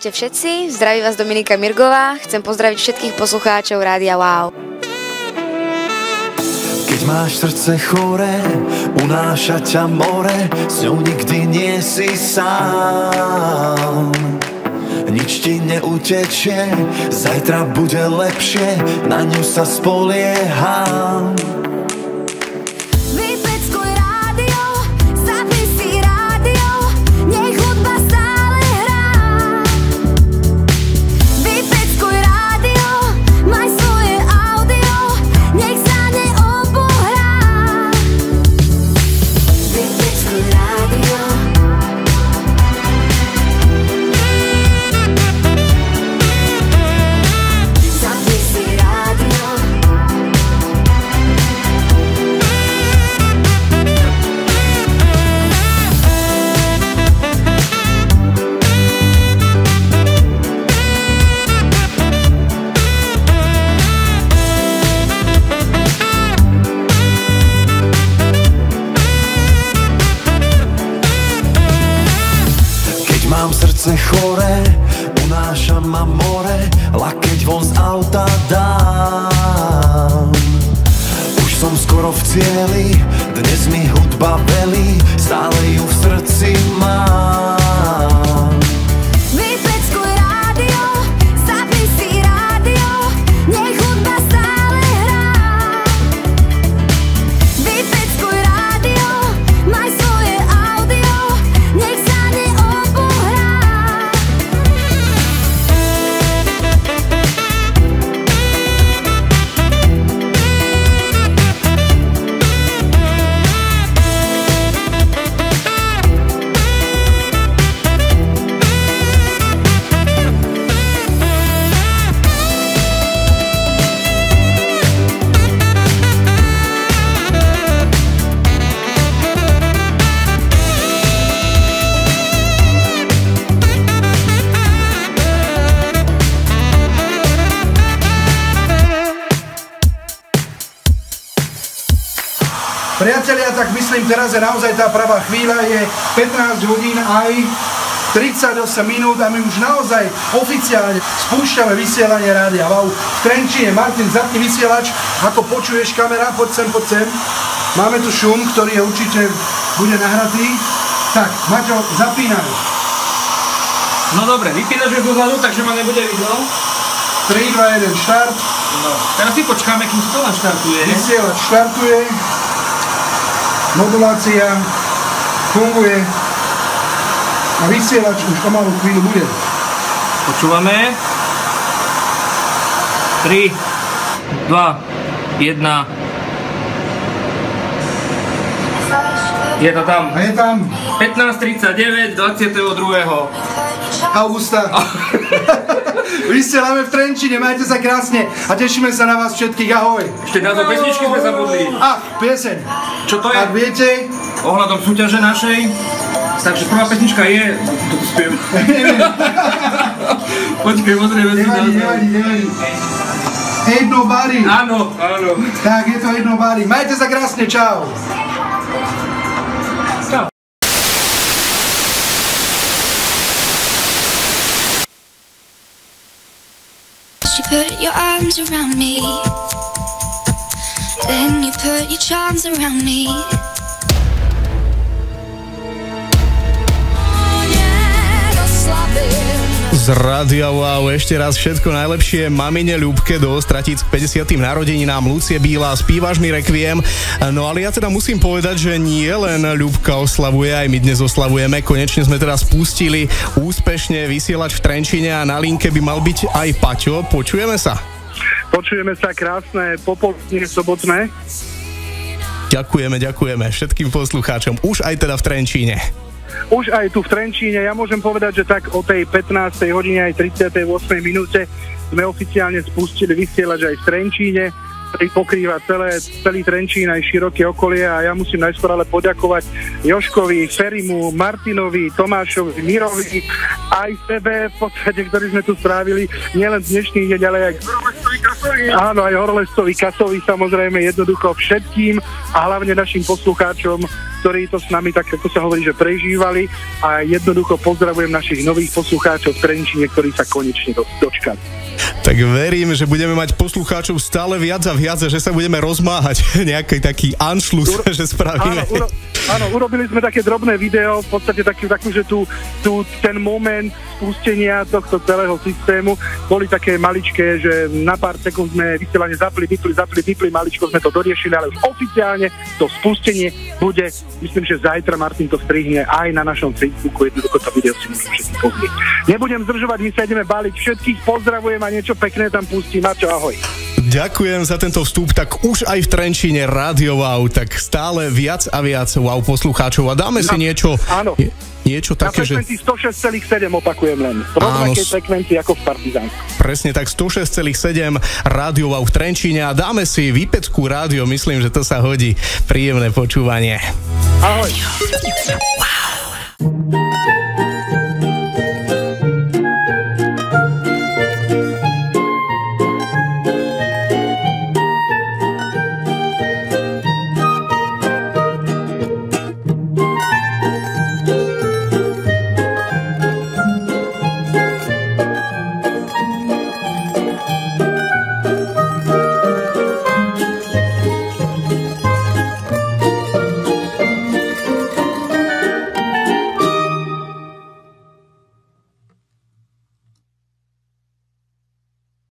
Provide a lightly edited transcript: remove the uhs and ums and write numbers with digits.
Ahojte všetci, zdraví vás Dominika Mirgová. Chcem pozdraviť všetkých poslucháčov Rádia Wow. Keď máš srdce choré, unáša ťa more, s ňou nikdy nie si sám. Nič ti neutečie, zajtra bude lepšie, na ňu sa spolieham. Mám srdce choré, unáša ma more, lakeť von z auta dám. Už som skoro v cieli, dnes mi hudba velí, stále ju v srdci mám. Vypeckuj rádio, zapni si rádio, nech hudba stále hrá. Vypeckuj rádio, maj svoje audio, nech sa Priatelia, tak myslím, teraz je naozaj tá pravá chvíľa, je 15 hodín aj 38 minút a my už naozaj oficiálne spúšťame vysielanie Rádia Wow v Trenčíne. Martin, zapni vysielač, ako počuješ kamera, poď sem. Máme tu šum, ktorý je určite bude nahratý. Tak, Maťo, zapínaj. No dobre, vypínaš ju dozadu, takže ma nebude vidno. 3, 2, 1, štart. No, teraz si počkáme, kým to len štartuje. Vysielač štartuje. Modulácia funguje a vysielač už o malú chvíľu bude. Počúvame. 3, 2, 1. Je to tam. A je tam. 15:39 22. augusta. Vysielame v Trenčíne, majte sa krásne a tešíme sa na vás všetkých, ahoj. Ešte na to pesničky sme zabudli. Pieseň. Čo to je? Ak viete. Ohľadom súťaže našej. Takže prvá pesnička je... Toto spiem. Počkej, pozrieme si to. Nevadí. Ain't Nobody. Áno. Tak, je to Ain't Nobody. Majte sa krásne, čau. You put your arms around me, then you put your charms around me. Z Rádia Wow ešte raz všetko najlepšie mamine Ľubke do Ostratíc k 50. narodeninám Lucie Bílá, spívaš mi Requiem. No ale ja teda musím povedať, že nie len Ľubka oslavuje, aj my dnes oslavujeme. Konečne sme teda spustili úspešne vysielač v Trenčíne a na linke by mal byť aj Paťo. Počujeme sa? Počujeme sa, krásne popoludnie sobotné. Ďakujeme všetkým poslucháčom, už aj teda v Trenčíne. Už aj tu v Trenčíne, ja môžem povedať, že tak o tej 15. hodine aj 38. minúte sme oficiálne spustili vysielač aj v Trenčíne, ktorý pokrýva celý Trenčín aj široké okolie a ja musím najskôr ale poďakovať Jožkovi, Ferimu, Martinovi, Tomášovi, Mirovi, aj sebe v podstate, ktorí sme tu strávili nielen dnešný deň, ale aj aj Horlestovi, Kasovi, samozrejme jednoducho všetkým a hlavne našim poslucháčom ktorí to s nami, tak ako sa hovorí, že prežívali, a jednoducho pozdravujem našich nových poslucháčov v Trenčíne, ktorí sa konečne dočkali. Tak verím, že budeme mať poslucháčov stále viac a viac a že sa budeme rozmáhať nejaký taký anšlus, že spravíme. Áno, urobili sme také drobné video, v podstate taký, že ten moment spustenia tohto celého systému boli také maličké, že na pár sekúnd sme vysielanie zapli, maličko sme to doriešili, ale už oficiálne to spustenie bude, myslím, že zajtra Martin to strihne aj na našom Facebooku, jednoducho to video si môžeme všetci pozrieť. Nebudem zdržovať, my sa ideme baliť, všetkých pozdravujem a niečo pekné tam pustím. Mačo, ahoj. Ďakujem za tento vstup, tak už aj v Trenčíne Rádio Wow, tak stále viac a viac wow poslucháčov a dáme si niečo, áno. Niečo také, že... Na frekvencii 106,7 opakujem len. V rovnakej frekvencii ako v Partizánku. Presne tak, 106,7 Rádio Wow v Trenčíne a dáme si výpecku rádio, myslím, že to sa hodí. Príjemné počúvanie. Ahoj. Wow.